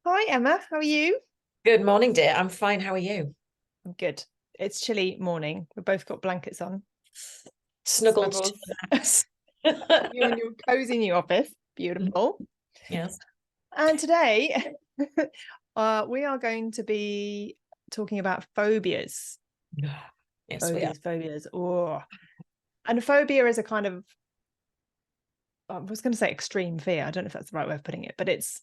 Hi Emma, how are you? Good morning, dear. I'm fine. How are you? I'm good. It's chilly morning. We've both got blankets on. Snuggled to Snuggles. the nest. You in your cozy new office. Beautiful. Yes. And today we are going to be talking about phobias. Yes, we are. Phobias. Oh. And a phobia is a kind of, I was going to say extreme fear. I don't know if that's the right way of putting it, but it's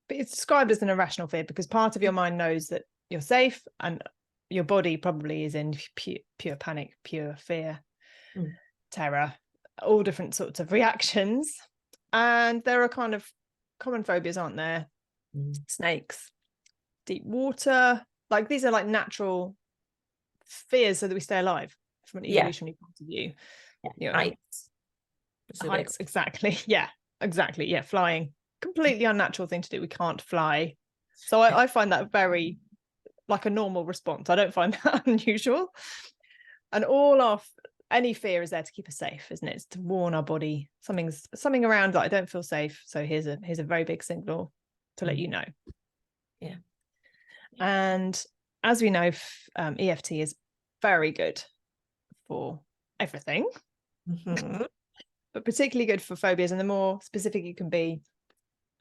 described as an irrational fear because part of your mind knows that you're safe and your body probably is in pure panic, pure fear, terror, all different sorts of reactions. And there are kind of common phobias, aren't there? Snakes, deep water, like these are like natural fears so that we stay alive from an evolutionary point of view. Heights, exactly. Yeah, exactly. Yeah, flying, completely unnatural thing to do. We can't fly. So I find that very like a normal response. I don't find that unusual. And any fear is there to keep us safe, isn't it? It's to warn our body something around that I don't feel safe. So here's a very big signal to let you know. Yeah. And as we know, EFT is very good for everything, but particularly good for phobias. And the more specific you can be,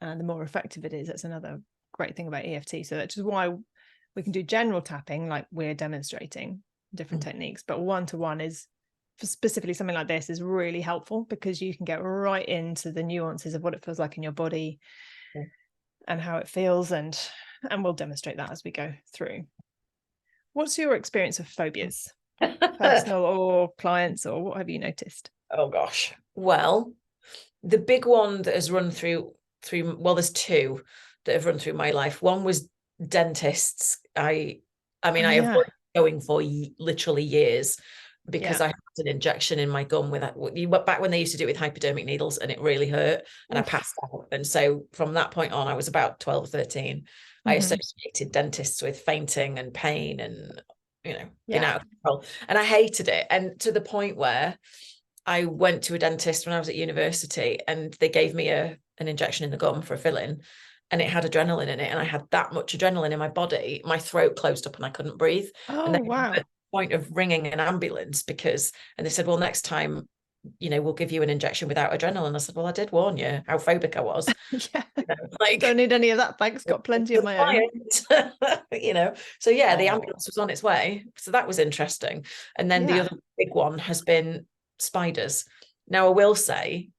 the more effective it is. That's another great thing about EFT. So that's just why we can do general tapping, like we're demonstrating different techniques, but one-to-one is for specifically something like this is really helpful because you can get right into the nuances of what it feels like in your body and how it feels, and we'll demonstrate that as we go through. What's your experience of phobias, personal or clients, or what have you noticed? Oh gosh. Well, the big one that has run through well, there's two that have run through my life. One was dentists. I avoided going for literally years because I had an injection in my gum with that. Back when they used to do it with hypodermic needles, and it really hurt, and I passed out. And so from that point on, I was about 12 or 13. I associated dentists with fainting and pain and being out of control, and I hated it. And to the point where I went to a dentist when I was at university, and they gave me an injection in the gum for a filling, and it had adrenaline in it, and I had that much adrenaline in my body, my throat closed up and I couldn't breathe. And then at the point of ringing an ambulance and they said, well, next time, we'll give you an injection without adrenaline. I said, well, I did warn you how phobic I was. Don't need any of that, thanks, got plenty of my own. So the ambulance was on its way, so that was interesting. And then the other big one has been spiders. Now I will say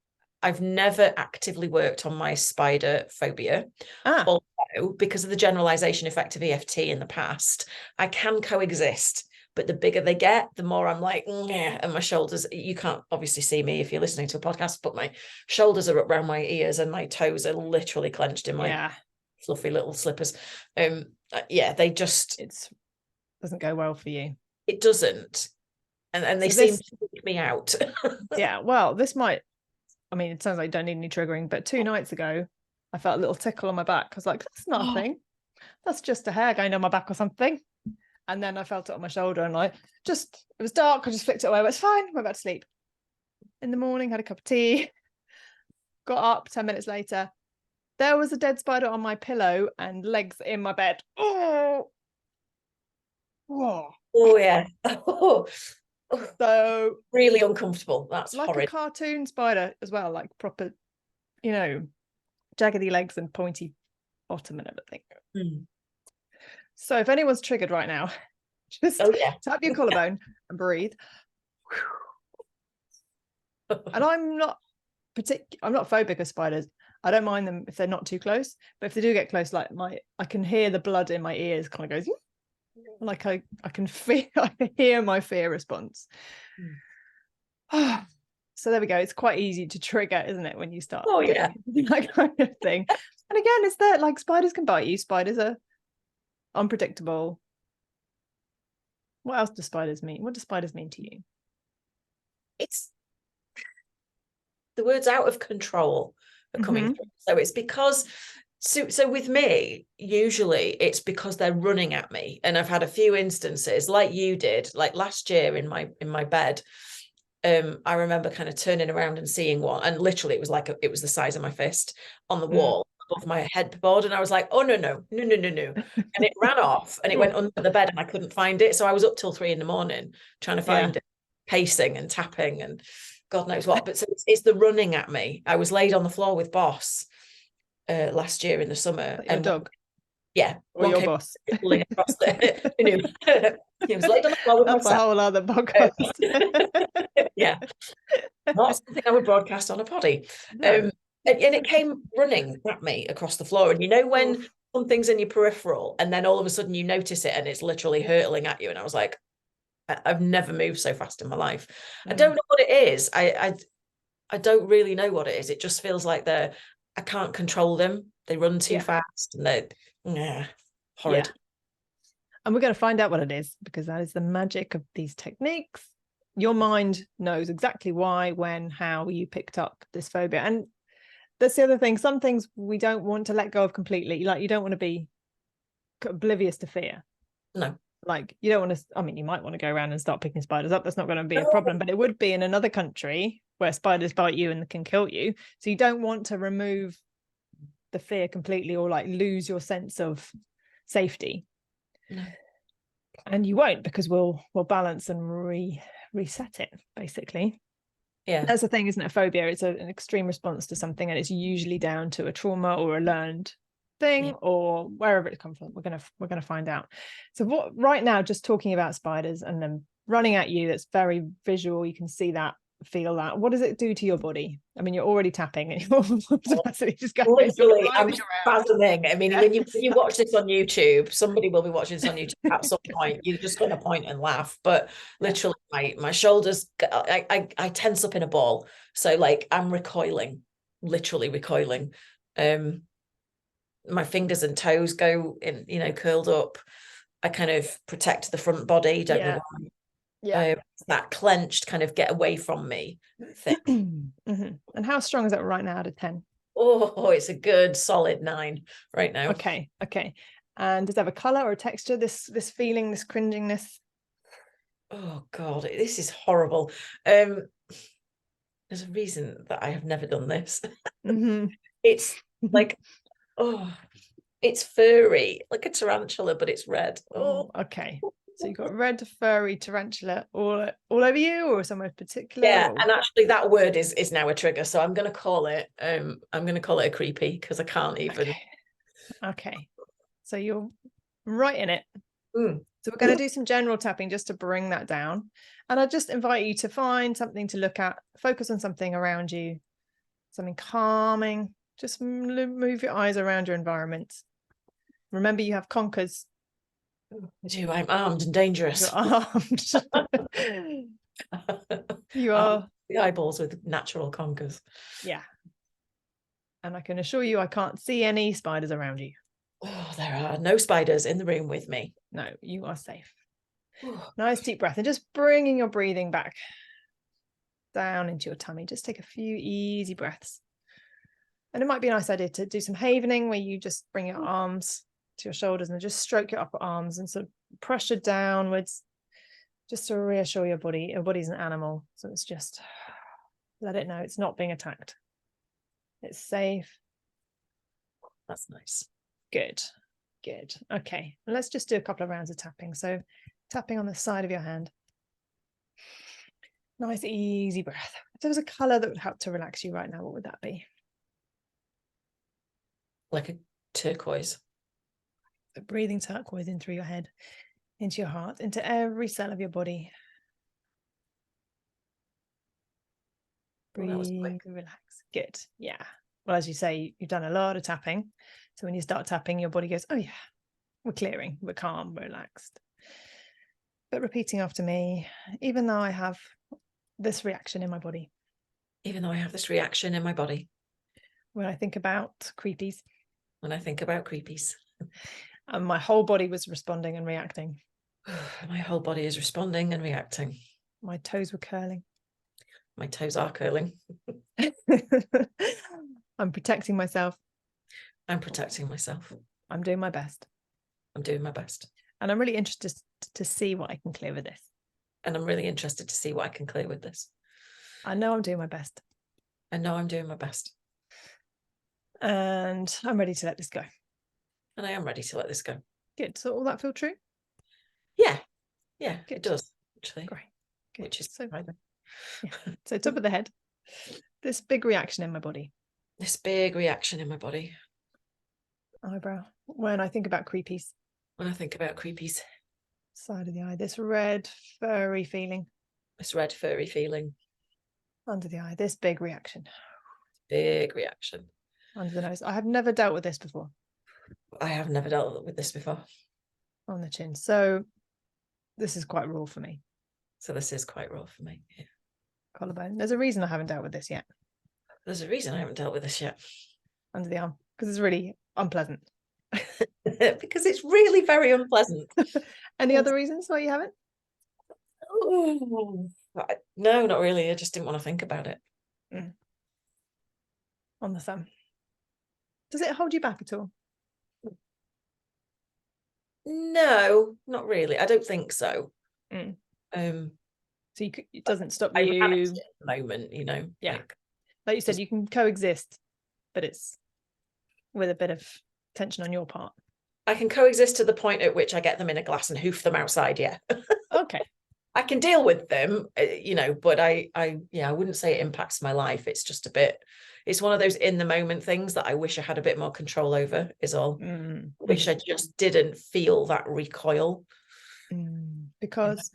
I've never actively worked on my spider phobia, although because of the generalization effect of EFT in the past, I can coexist. But the bigger they get, the more I'm like, and my shoulders, you can't obviously see me if you're listening to a podcast, but my shoulders are up around my ears and my toes are literally clenched in my fluffy little slippers. They just... It doesn't go well for you. It doesn't. And they seem to freak me out. Well, this might, it sounds like you don't need any triggering, but 2 nights ago, I felt a little tickle on my back. I was like, that's nothing. That's just a hair going down my back or something. And then I felt it on my shoulder and it was dark. I just flicked it away. It's fine. Went back to sleep. In the morning, had a cup of tea, got up 10 minutes later. There was a dead spider on my pillow and legs in my bed. Oh yeah. So really uncomfortable. That's like horrid. A cartoon spider as well, like proper, jaggedy legs and pointy bottom and everything. So if anyone's triggered right now, just tap your collarbone and breathe. And I'm not phobic of spiders. I don't mind them if they're not too close, but if they do get close, like I can hear the blood in my ears kind of goes, like I can hear my fear response. So there we go. It's quite easy to trigger, isn't it, when you start that kind of thing. And again, it's that like spiders can bite you. Spiders are unpredictable. What else do spiders mean? What do spiders mean to you? It's the words out of control are coming through. So it's because so with me, usually it's because they're running at me. And I've had a few instances like you did, like last year in my bed. I remember kind of turning around and seeing one, and literally it was the size of my fist on the wall. above my headboard, and I was like, oh no, and it ran off and it went under the bed and I couldn't find it, so I was up till 3 a.m. trying to find it, pacing and tapping and God knows what. But so it's the running at me. I was laid on the floor with Boss last year in the summer. Your dog? Yeah. Or your boss? Pulling across the he was laid on the floor with That's myself. a whole other podcast. Yeah. Not something I would broadcast on a poddy. No. And it came running at me across the floor. And you know when something's in your peripheral and then all of a sudden you notice it and it's literally hurtling at you. And I was like, I've never moved so fast in my life. I don't know what it is. I don't really know what it is. It just feels like I can't control them. They run too fast and they're horrid. Yeah. And we're going to find out what it is, because that is the magic of these techniques. Your mind knows exactly why, when, how you picked up this phobia. And that's the other thing. Some things we don't want to let go of completely. Like, you don't want to be oblivious to fear. No. Like, you don't want to, I mean, you might want to go around and start picking spiders up. That's not going to be a problem, but it would be in another country where spiders bite you and can kill you. So you don't want to remove the fear completely, or like lose your sense of safety. No. And you won't, because we'll balance and reset it, basically. Yeah, that's the thing, isn't it? Phobia, it's an extreme response to something, and it's usually down to a trauma or a learned thing, or wherever it comes from. We're gonna find out. So what right now, just talking about spiders and them running at you, that's very visual. You can see that, feel that. What does it do to your body? I mean, you're already tapping and you're just going, literally, I'm spasming. I mean, when you watch this on YouTube, somebody will be watching this on YouTube at some point. You're just going to point and laugh, but literally, my shoulders, I tense up in a ball. So like, I'm recoiling, literally recoiling. My fingers and toes go in, curled up. I kind of protect the front body. Don't know why. That clenched kind of get away from me thing. And how strong is that right now out of 10? Oh, it's a good solid 9 right now. Okay. And does it have a color or a texture, this feeling, this cringingness? Oh God, this is horrible. There's a reason that I have never done this. It's like, it's furry, like a tarantula, but it's red. Okay. So you've got red furry tarantula all over you, or somewhere particular? Yeah, and actually that word is now a trigger, so I'm going to call it a creepy, because I can't even. Okay. So you're right in it. So we're going to do some general tapping just to bring that down, and I just invite you to find something to look at, focus on something around you, something calming. Just move your eyes around your environment. Remember, you have conkers. I'm armed and dangerous. You're armed. You are. The eyeballs with natural conkers. Yeah. And I can assure you, I can't see any spiders around you. Oh, there are no spiders in the room with me. No, you are safe. Nice deep breath, and just bringing your breathing back down into your tummy. Just take a few easy breaths. And it might be a nice idea to do some havening, where you just bring your arms to your shoulders and just stroke your upper arms and sort of pressure downwards, just to reassure your body. Your body's an animal, so it's just let it know it's not being attacked. It's safe. That's nice. Good. Okay, let's just do a couple of rounds of tapping. So tapping on the side of your hand. Nice easy breath. If there was a color that would help to relax you right now, what would that be? Like a turquoise. So breathing turquoise in through your head, into your heart, into every cell of your body. Breathe, relax. Good. Yeah. Well, as you say, you've done a lot of tapping. So when you start tapping, your body goes, oh yeah, we're clearing, we're calm, we're relaxed. But repeating after me, even though I have this reaction in my body. Even though I have this reaction in my body. When I think about creepies. When I think about creepies. And my whole body was responding and reacting. My whole body is responding and reacting. My toes were curling. My toes are curling. I'm protecting myself. I'm protecting myself. I'm doing my best. I'm doing my best. And I'm really interested to see what I can clear with this. And I'm really interested to see what I can clear with this. I know I'm doing my best. I know I'm doing my best. And I'm ready to let this go. And I am ready to let this go. Good. So all that feel true? Yeah. Good. It does, actually. Great. Good. Which is so, yeah. So top of the head, this big reaction in my body. This big reaction in my body. Eyebrow. When I think about creepies. When I think about creepies. Side of the eye. This red, furry feeling. This red, furry feeling. Under the eye. This big reaction. Big reaction. Under the nose. I have never dealt with this before. I have never dealt with this before. On the chin. So this is quite raw for me. So this is quite raw for me. Yeah. Collarbone. There's a reason I haven't dealt with this yet. There's a reason I haven't dealt with this yet. Under the arm. Because it's really unpleasant. Because it's really very unpleasant. Any other reasons why you haven't? Oh, no, not really. I just didn't want to think about it. On the thumb. Does it hold you back at all? No, not really. I don't think so. So it doesn't stop you. I'm at the moment, you know. Yeah. Like you said, you can coexist, but it's with a bit of tension on your part. I can coexist to the point at which I get them in a glass and hoof them outside. Yeah. Okay. I can deal with them, you know, but I wouldn't say it impacts my life. It's just a bit, it's one of those in the moment things that I wish I had a bit more control over, is all. Wish I just didn't feel that recoil. Because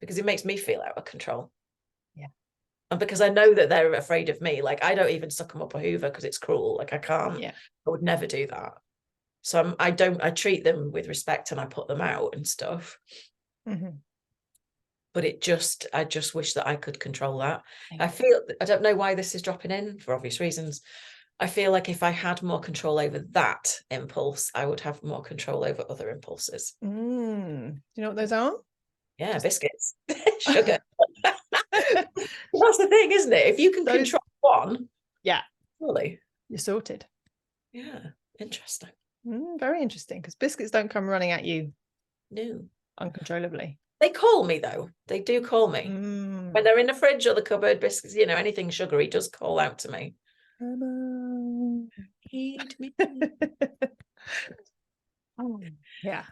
it makes me feel out of control. Yeah. And because I know that they're afraid of me. Like, I don't even suck them up a hoover because it's cruel. Like, I can't. Yeah. I would never do that. So I treat them with respect and I put them out and stuff. But I just wish that I could control that. I don't know why this is dropping in for obvious reasons. I feel like if I had more control over that impulse, I would have more control over other impulses. Do you know what those are? Yeah, biscuits, sugar. That's the thing, isn't it? If you can control one, yeah, really, you're sorted. Yeah, interesting. Very interesting, because biscuits don't come running at you. No, uncontrollably. They call me though. They do call me when they're in the fridge or the cupboard. Biscuits, you know, anything sugary does call out to me. Emma, feed me. Yeah.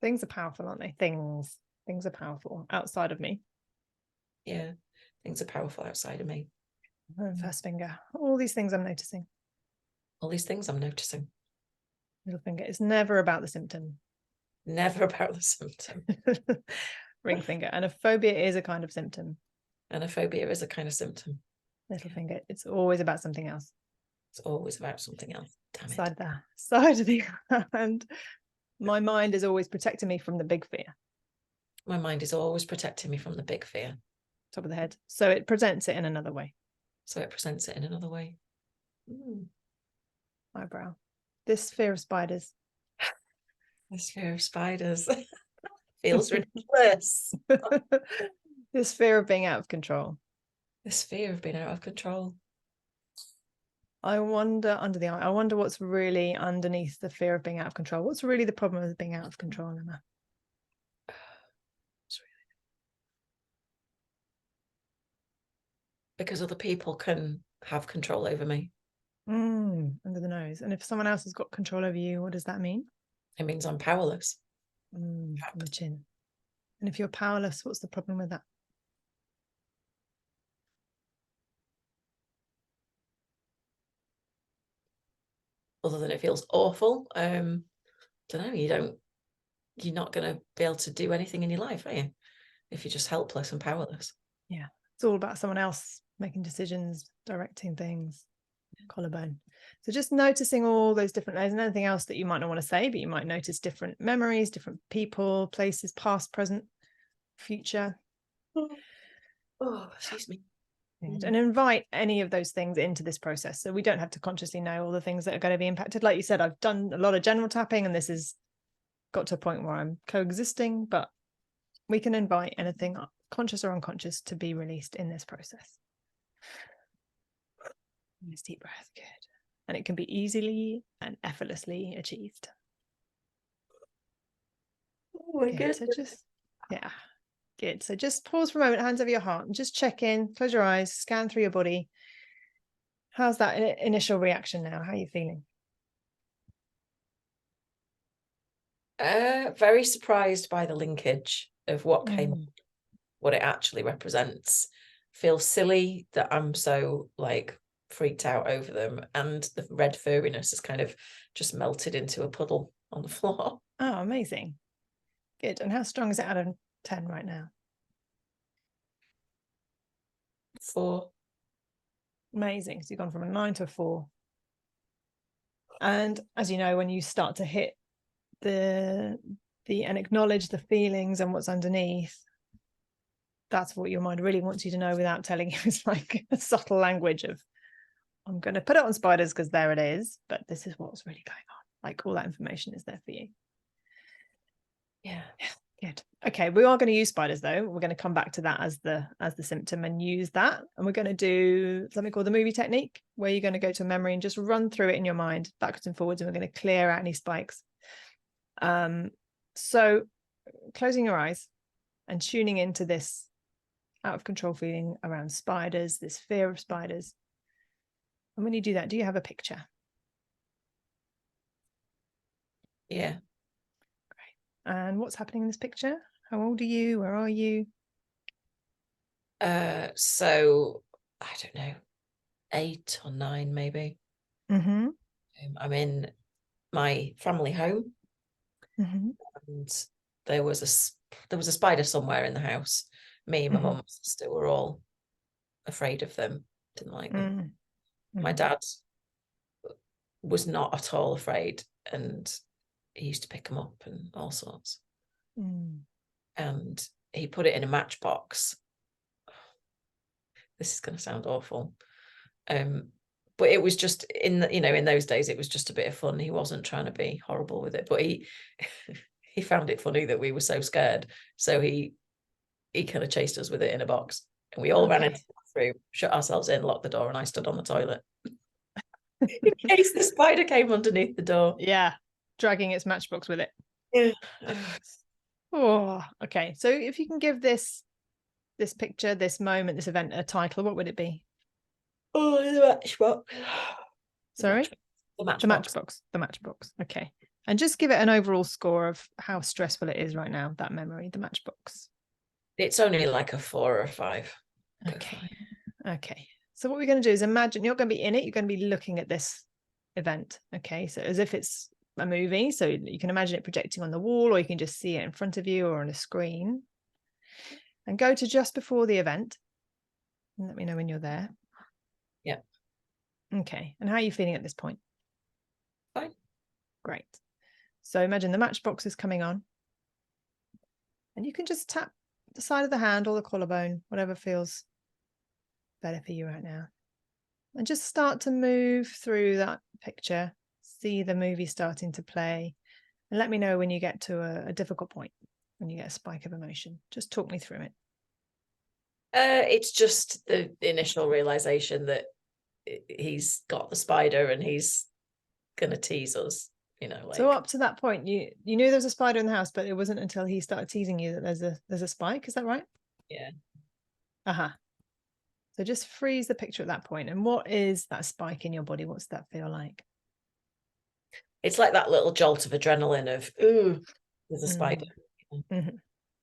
Things are powerful, aren't they? Things are powerful outside of me. Yeah, things are powerful outside of me. First finger. All these things I'm noticing. All these things I'm noticing. Middle finger. It's never about the symptom. Never about the symptom. Ring finger. And a phobia is a kind of symptom. And a phobia is a kind of symptom. Little finger. It's always about something else. It's always about something else. Damn it. Side of the hand. My mind is always protecting me from the big fear. My mind is always protecting me from the big fear. Top of the head. So it presents it in another way. Eyebrow. This fear of spiders. This fear of spiders feels ridiculous. This fear of being out of control. This fear of being out of control. I wonder under the eye. I wonder what's really underneath the fear of being out of control. What's really the problem with being out of control, Emma? Because other people can have control over me. Under the nose. And if someone else has got control over you, what does that mean? It means I'm powerless. On the chin. And if you're powerless, what's the problem with that? Other than it feels awful. Don't know, you're not going to be able to do anything in your life, are you? If you're just helpless and powerless. Yeah. It's all about someone else making decisions, directing things. Collarbone. So just noticing all those different layers, and anything else that you might not want to say, but you might notice different memories, different people, places, past, present, future. Oh, excuse me. And invite any of those things into this process. So we don't have to consciously know all the things that are going to be impacted. Like you said, I've done a lot of general tapping and this has got to a point where I'm coexisting, but we can invite anything conscious or unconscious to be released in this process. Nice deep breath. Good. And it can be easily and effortlessly achieved. Oh my goodness. So good. So just, good. So just pause for a moment, hands over your heart, and just check in, close your eyes, scan through your body. How's that initial reaction now? How are you feeling? Very surprised by the linkage of what came up, what it actually represents. Feel silly that I'm so like freaked out over them, and the red furriness has kind of just melted into a puddle on the floor. Oh, amazing. Good. And how strong is it out of 10 right now? 4. Amazing. So you've gone from a 9 to a 4. And as you know, when you start to hit the and acknowledge the feelings and what's underneath, that's what your mind really wants you to know without telling you. It's like a subtle language of, I'm going to put it on spiders because there it is, but this is what's really going on. Like all that information is there for you. Yeah. Good. Okay, we are going to use spiders though. We're going to come back to that as the symptom and use that. And we're going to do something called the movie technique, where you're going to go to a memory and just run through it in your mind backwards and forwards, and we're going to clear out any spikes. So closing your eyes and tuning into this out of control feeling around spiders, this fear of spiders. And when you do that, do you have a picture? Yeah. Great. And what's happening in this picture? How old are you? Where are you? So I don't know, 8 or 9 maybe. Mm-hmm. I'm in my family home, Mm-hmm. and there was a spider somewhere in the house. Me, my mum, and sister were all afraid of them, didn't like them. My dad was not at all afraid, and he used to pick them up and all sorts. And he put it in a matchbox. This is going to sound awful, but it was just in those days it was just a bit of fun. He wasn't trying to be horrible with it, but he he found it funny that we were so scared, so he kind of chased us with it in a box, and we all ran into the bathroom, shut ourselves in, locked the door, and I stood on the toilet in case the spider came underneath the door. Yeah, dragging its matchbox with it. Yeah. Oh, okay. So if you can give this picture, this moment, this event a title, what would it be? Oh, the matchbox. Sorry? The matchbox. The matchbox. Okay. And just give it an overall score of how stressful it is right now, that memory, the matchbox. It's only like a 4 or a 5. Okay. Okay. So what we're going to do is imagine you're going to be in it. You're going to be looking at this event. Okay. So as if it's a movie. So you can imagine it projecting on the wall, or you can just see it in front of you or on a screen. And go to just before the event. And let me know when you're there. Yeah. Okay. And how are you feeling at this point? Fine. Great. So imagine the matchbox is coming on. And you can just tap the side of the hand or the collarbone, whatever feels better for you right now. And just start to move through that picture. See the movie starting to play. And let me know when you get to a difficult point, when you get a spike of emotion. Just talk me through it. It's just the initial realization that he's got the spider and he's gonna tease us, like. So up to that point, you knew there was a spider in the house, but it wasn't until he started teasing you that there's a spike. Is that right? Yeah. So just freeze the picture at that point. And what is that spike in your body? What's that feel like? It's like that little jolt of adrenaline of, ooh, there's a spider.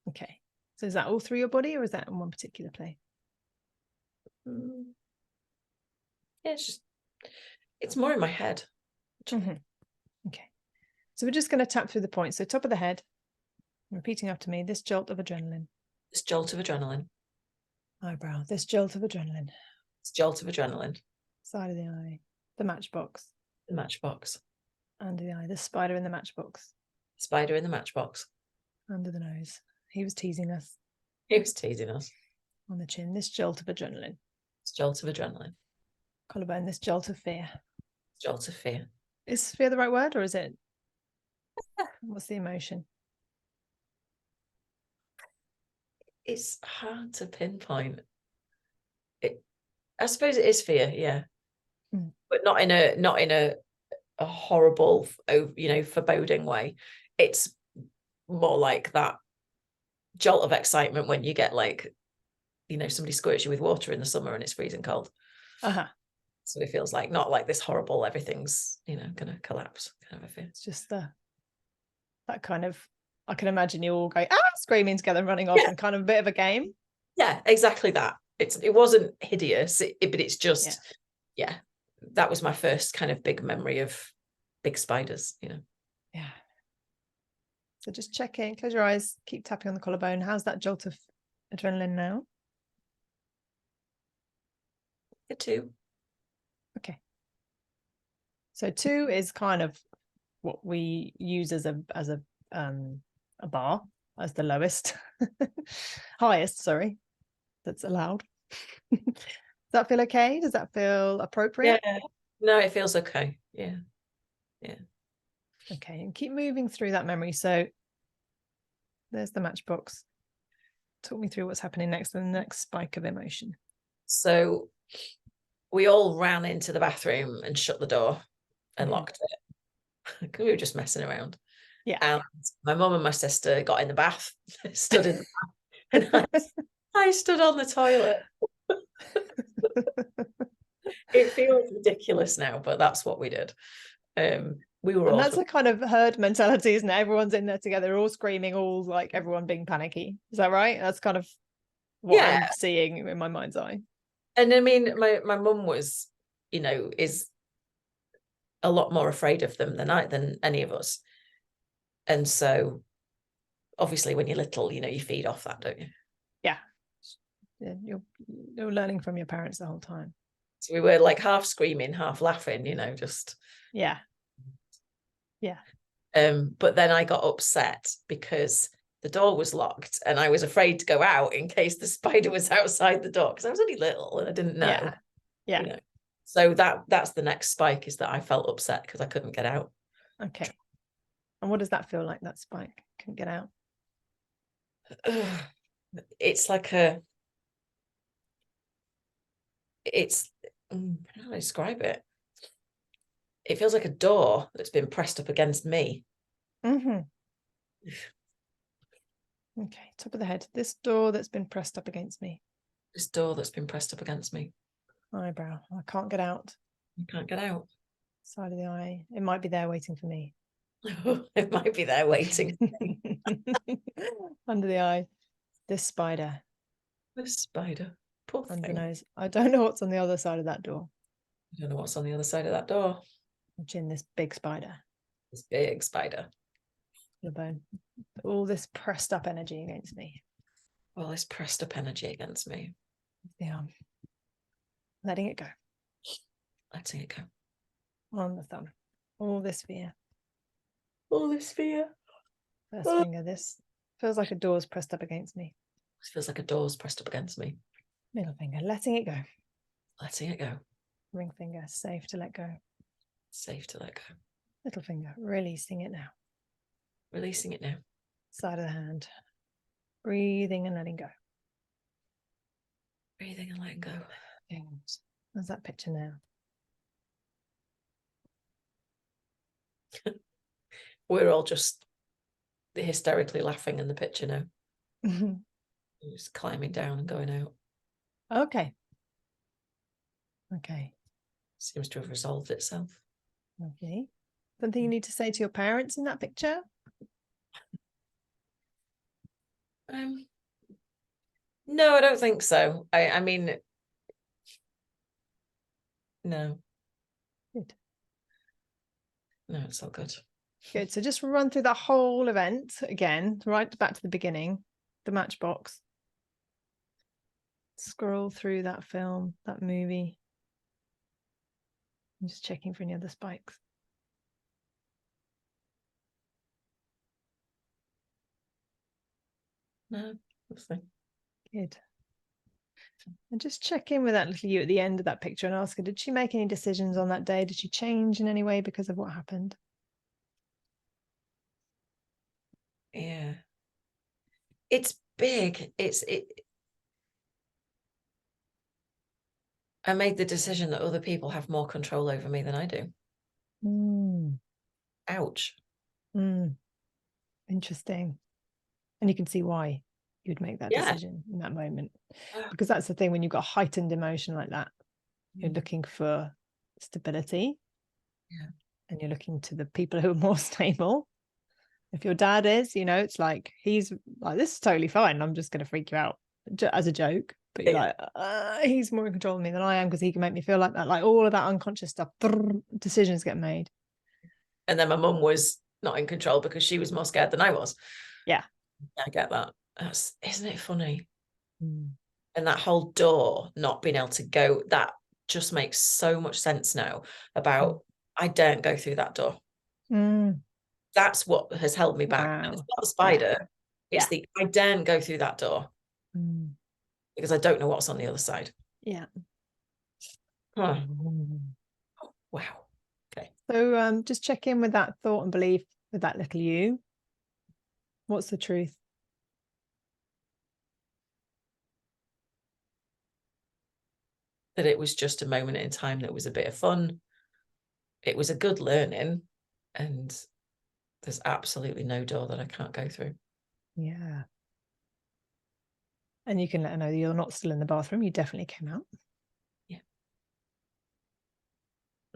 Okay. So is that all through your body, or is that in one particular place? Yeah, it's more in my head. Okay. So we're just going to tap through the points. So top of the head, repeating after me, this jolt of adrenaline. This jolt of adrenaline. Eyebrow, this jolt of adrenaline. This jolt of adrenaline. Side of the eye, the matchbox. The matchbox. Under the eye, the spider in the matchbox. Spider in the matchbox. Under the nose, he was teasing us. He was teasing us. On the chin, this jolt of adrenaline. This jolt of adrenaline. Collarbone, this jolt of fear. Jolt of fear. Is fear the right word, or is it? What's the emotion? It's hard to pinpoint. I suppose it is fear, yeah, but not in a horrible, foreboding way. It's more like that jolt of excitement when you get somebody squirts you with water in the summer and it's freezing cold. So it feels like not like this horrible, everything's, gonna collapse kind of a fear. It's just that kind of, I can imagine you all going, screaming together and running off, and kind of a bit of a game. Yeah, exactly that. It wasn't hideous, but it's just, that was my first kind of big memory of big spiders, Yeah. So just check in, close your eyes, keep tapping on the collarbone. How's that jolt of adrenaline now? A 2. Okay. So 2 is kind of what we use as a bar, as the lowest, highest, sorry, that's allowed. Does that feel okay? Does that feel appropriate? Yeah. No, it feels okay. Yeah. Okay, and keep moving through that memory. So there's the matchbox. Talk me through what's happening next, the next spike of emotion. So we all ran into the bathroom and shut the door and locked it. We were just messing around. Yeah. And my mum and my sister got in the bath, stood in the bath, and I stood on the toilet. It feels ridiculous now, but that's what we did. We were, and that's a kind of herd mentality, isn't it? Everyone's in there together, all screaming, all like everyone being panicky. Is that right? That's kind of what I'm seeing in my mind's eye. And I mean, my mum was, is a lot more afraid of them than any of us. And so obviously when you're little, you feed off that, don't you? Yeah. You're learning from your parents the whole time. So we were like half screaming, half laughing, just. Yeah. But then I got upset because the door was locked and I was afraid to go out in case the spider was outside the door, because I was only little and I didn't know. Yeah. So that's the next spike, is that I felt upset because I couldn't get out. Okay. And what does that feel like, that spike? Couldn't get out? It's like how do I describe it? It feels like a door that's been pressed up against me. Okay, top of the head. This door that's been pressed up against me. This door that's been pressed up against me. Eyebrow. I can't get out. You can't get out. Side of the eye. It might be there waiting for me. It might be there waiting. Under the eye. This spider. This spider. Poor thing. Under the nose. I don't know what's on the other side of that door. I don't know what's on the other side of that door. Imagine this big spider. This big spider. The bone. All this pressed up energy against me. All this pressed up energy against me. Yeah. Letting it go. Letting it go. On the thumb. All this fear. All this fear. First finger. This feels like a door's pressed up against me. This feels like a door's pressed up against me. Middle finger. Letting it go. Letting it go. Ring finger. Safe to let go. Safe to let go. Little finger. Releasing it now. Releasing it now. Side of the hand. Breathing and letting go. Breathing and letting go. There's that picture now. We're all just hysterically laughing in the picture now. Just climbing down and going out. Okay. Seems to have resolved itself. Okay. Something you need to say to your parents in that picture? No, I don't think so. I mean, no. Good. No, it's all good. Good. So just run through that whole event again, right back to the beginning, the matchbox. Scroll through that film, that movie. I'm just checking for any other spikes. No, nothing. Good. And just check in with that little you at the end of that picture and ask her, did she make any decisions on that day? Did she change in any way because of what happened? Yeah. It's big. I made the decision that other people have more control over me than I do. Ouch. Interesting. And you can see why you'd make that decision in that moment. Because that's the thing, when you've got heightened emotion like that, you're looking for stability. Yeah. And you're looking to the people who are more stable. If your dad is, you know, it's like, he's like, this is totally fine. I'm just going to freak you out as a joke. But you're like, he's more in control of me than I am because he can make me feel like that. Like all of that unconscious stuff, decisions get made. And then my mum was not in control because she was more scared than I was. Yeah. I get that. Isn't it funny? Mm. And that whole door not being able to go, that just makes so much sense now about I daren't go through that door. Mm. That's what has held me back. Wow. And it's not the spider. Yeah. It's the I daren't go through that door because I don't know what's on the other side. Yeah. Huh. Wow. Okay. So just check in with that thought and belief with that little you. What's the truth? That it was just a moment in time that was a bit of fun. It was a good learning, and there's absolutely no door that I can't go through. Yeah. And you can let her know that you're not still in the bathroom. You definitely came out. Yeah.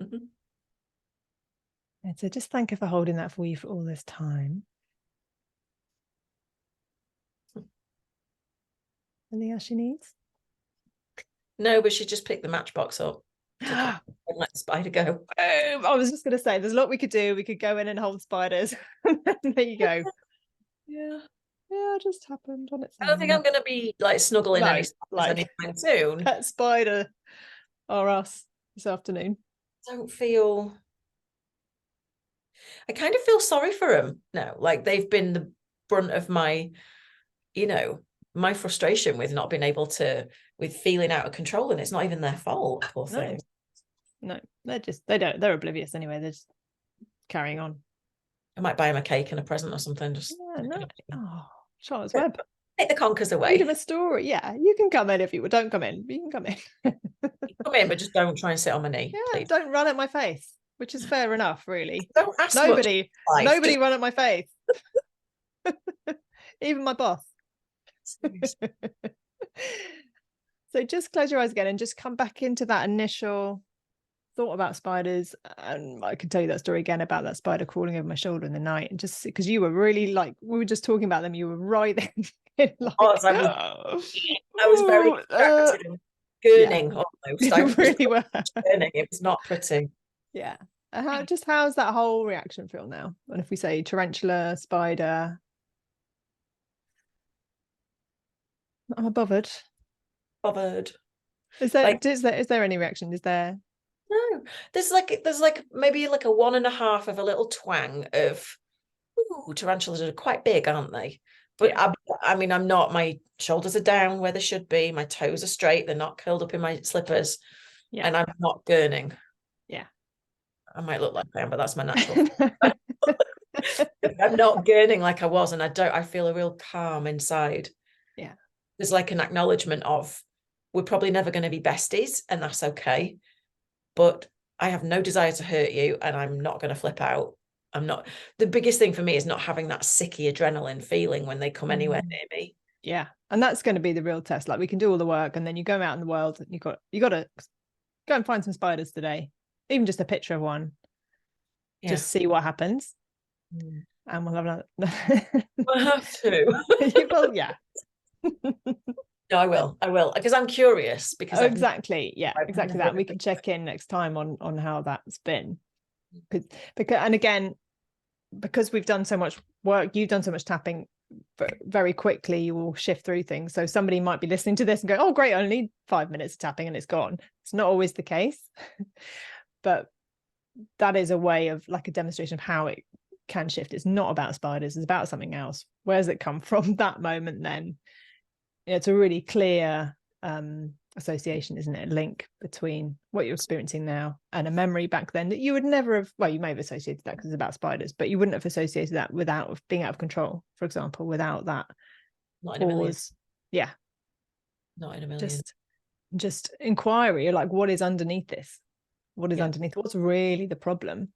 Mm-hmm. And so just thank her for holding that for you for all this time. Anything else she needs? No, but she just picked the matchbox up and let the spider go. I was just going to say, there's a lot we could do. We could go in and hold spiders. There you go. Yeah. Yeah, it just happened on its own. I don't think I'm going to be like snuggling any spiders anytime soon. Pet spider or us this afternoon. Don't feel. I kind of feel sorry for them now. Like they've been the brunt of my, my frustration with not being able to, with feeling out of control, and it's not even their fault. Poor things. No, they're oblivious anyway. They're just carrying on. I might buy them a cake and a present or something. Just Charlotte's Web. Take the conkers away. Read him a story. Yeah, you can come in if you would. Don't come in. You can come in. Come in, but just don't try and sit on my knee. Yeah, please. Don't run at my face, which is fair enough, really. Don't ask nobody just... run at my face. Even my boss. So just close your eyes again and just come back into that initial thought about spiders. And I can tell you that story again about that spider crawling over my shoulder in the night, and just because you were really like, we were just talking about them, you were right there. Like, I was very distracted and gurning almost. You really were. Gurning. It was not pretty. Yeah. How's that whole reaction feel now? And if we say tarantula, spider, I'm bothered. Is there any reaction? Is there? No. There's like maybe like a 1.5 of a little twang of, ooh, tarantulas are quite big, aren't they? But yeah. I mean, I'm not, my shoulders are down where they should be. My toes are straight. They're not curled up in my slippers. Yeah. And I'm not gurning. Yeah. I might look like I am, but that's my natural. I'm not gurning like I was. And I feel a real calm inside. Yeah. There's like an acknowledgement of, we're probably never going to be besties, and that's okay. But I have no desire to hurt you, and I'm not going to flip out. I'm not. The biggest thing for me is not having that sicky adrenaline feeling when they come anywhere near me. Yeah. And that's going to be the real test. Like, we can do all the work, and then you go out in the world and you got to go and find some spiders today, even just a picture of one. Yeah. Just see what happens. And we'll have we'll have to. Well, yeah. No, I will, because I'm curious. Because exactly that. We can check in next time on how that's been. And again, because we've done so much work, you've done so much tapping, very quickly you will shift through things. So somebody might be listening to this and go, oh great, I only need 5 minutes of tapping and it's gone. It's not always the case. But that is a way of, like, a demonstration of how it can shift. It's not about spiders, it's about something else. Where does it come from, that moment? Then it's a really clear association, isn't it? A link between what you're experiencing now and a memory back then that you would never have, well, you may have associated that because it's about spiders, but you wouldn't have associated that without being out of control, for example, without that not in a million. Yeah, not in a million. Just inquiry, like, what is underneath this? What is underneath? What's really the problem?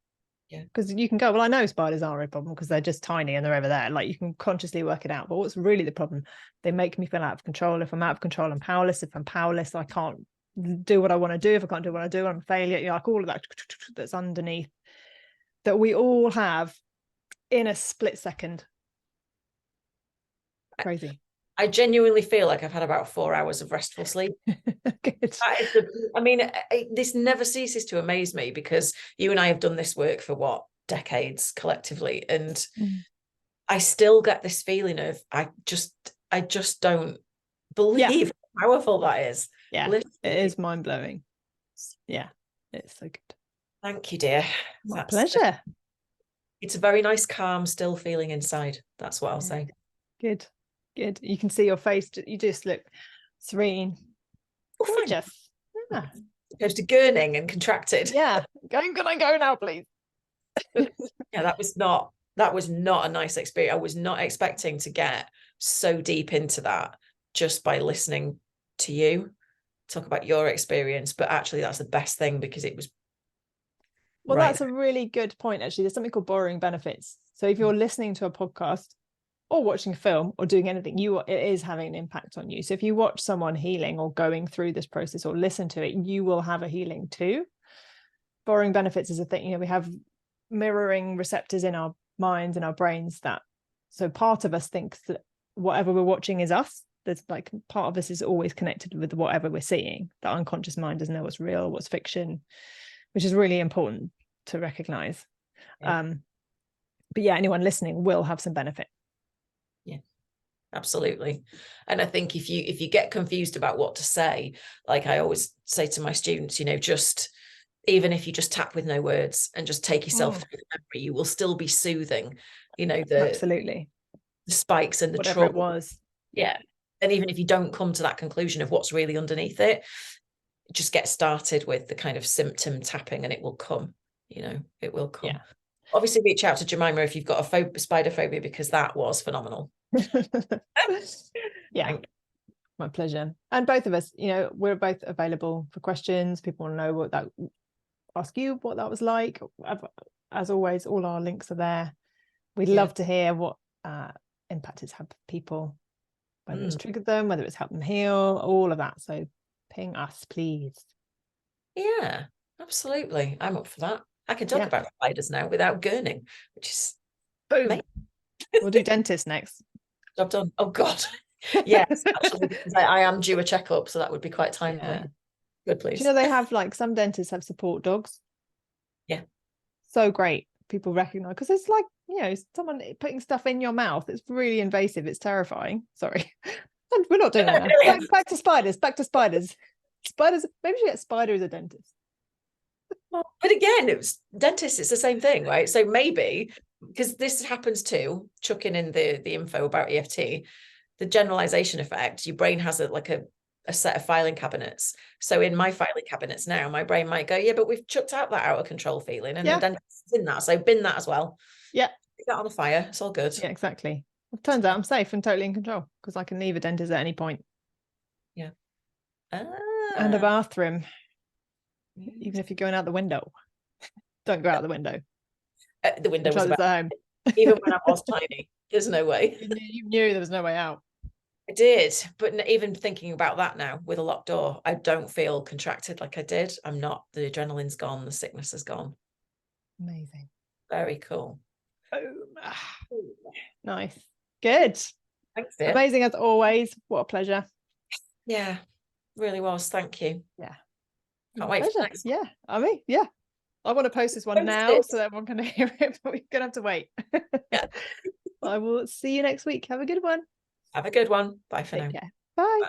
Yeah, because you can go, well, I know spiders aren't a problem because they're just tiny and they're over there. Like, you can consciously work it out. But what's really the problem? They make me feel out of control. If I'm out of control, I'm powerless. If I'm powerless, I can't do what I want to do. If I can't do what I do, I'm a failure. You know, like all of that that's underneath, that we all have in a split second. Crazy. I genuinely feel like I've had about 4 hours of restful sleep. Good. I mean, this never ceases to amaze me, because you and I have done this work for what, decades collectively, and I still get this feeling of I just don't believe how powerful that is. Yeah, literally. It is mind-blowing. Yeah, it's so good. Thank you, dear. My pleasure. It's a very nice, calm, still feeling inside. That's what I'll say. Good. You can see your face. You just look serene. Gorgeous. Yeah. Opposed to gurning and contracted. Yeah. Can I go now, please? Yeah, that was not a nice experience. I was not expecting to get so deep into that just by listening to you talk about your experience. But actually, that's the best thing, because it was that's a really good point, actually. There's something called borrowing benefits. So if you're listening to a podcast or watching a film or doing anything, it is having an impact on you. So if you watch someone healing or going through this process or listen to it, you will have a healing too. Borrowing benefits is a thing. You know, we have mirroring receptors in our minds and our brains, that so part of us thinks that whatever we're watching is us. There's like part of us is always connected with whatever we're seeing. The unconscious mind doesn't know what's real, what's fiction, which is really important to recognize. But yeah, anyone listening will have some benefit. Yeah, absolutely. And I think if you get confused about what to say, like I always say to my students, you know, just even if you just tap with no words and just take yourself through the memory, you will still be soothing, you know, absolutely the spikes and the whatever trauma. It was. Yeah. And even if you don't come to that conclusion of what's really underneath it, just get started with the kind of symptom tapping and it will come, you know, it will come. Yeah. Obviously reach out to Jemima if you've got a spider phobia, because that was phenomenal. Yeah, my pleasure. And both of us, you know, we're both available for questions. People want to know what that, ask you what that was like. As always, all our links are there. We'd love to hear what impact it's had for people, whether it's triggered them, whether it's helped them heal, all of that. So ping us, please. Yeah, absolutely. I'm up for that. I can talk about spiders now without gurning, which is boom. We'll do dentist next. Job done. Oh God. Yes, actually, because I am due a checkup, so that would be quite timely. Yeah. Good, please. Do you know they have, like, some dentists have support dogs? Yeah. So great. People recognize, because it's like, you know, someone putting stuff in your mouth. It's really invasive. It's terrifying. Sorry. We're not doing that now. Back to spiders. Spiders. Maybe you get Spider as a dentist. But again, it was dentists. It's the same thing, right? So maybe, because this happens too, chucking in the info about EFT, the generalization effect. Your brain has a set of filing cabinets. So in my filing cabinets now, my brain might go, yeah, but we've chucked out that out of control feeling, and the dentist is in that, so bin that as well. Yeah, put that on the fire. It's all good. Yeah, exactly. It turns out I'm safe and totally in control, because I can leave a dentist at any point. Yeah. And a bathroom, even if you're going out the window. Don't go out the window. The window was at home. Even when I was tiny, there's no way. You knew there was no way out. I did, but even thinking about that now with a locked door, I don't feel contracted like I did. I'm not. The adrenaline's gone. The sickness is gone. Amazing. Very cool. Nice. Good. Thanks, dear. Amazing as always. What a pleasure. Yeah, really was. Thank you. Yeah. Can't wait for next. Yeah. I mean, yeah. I want to post this one now so that everyone can hear it, but we're going to have to wait. Yeah. I will see you next week. Have a good one. Have a good one. Bye for now. Take care. Bye.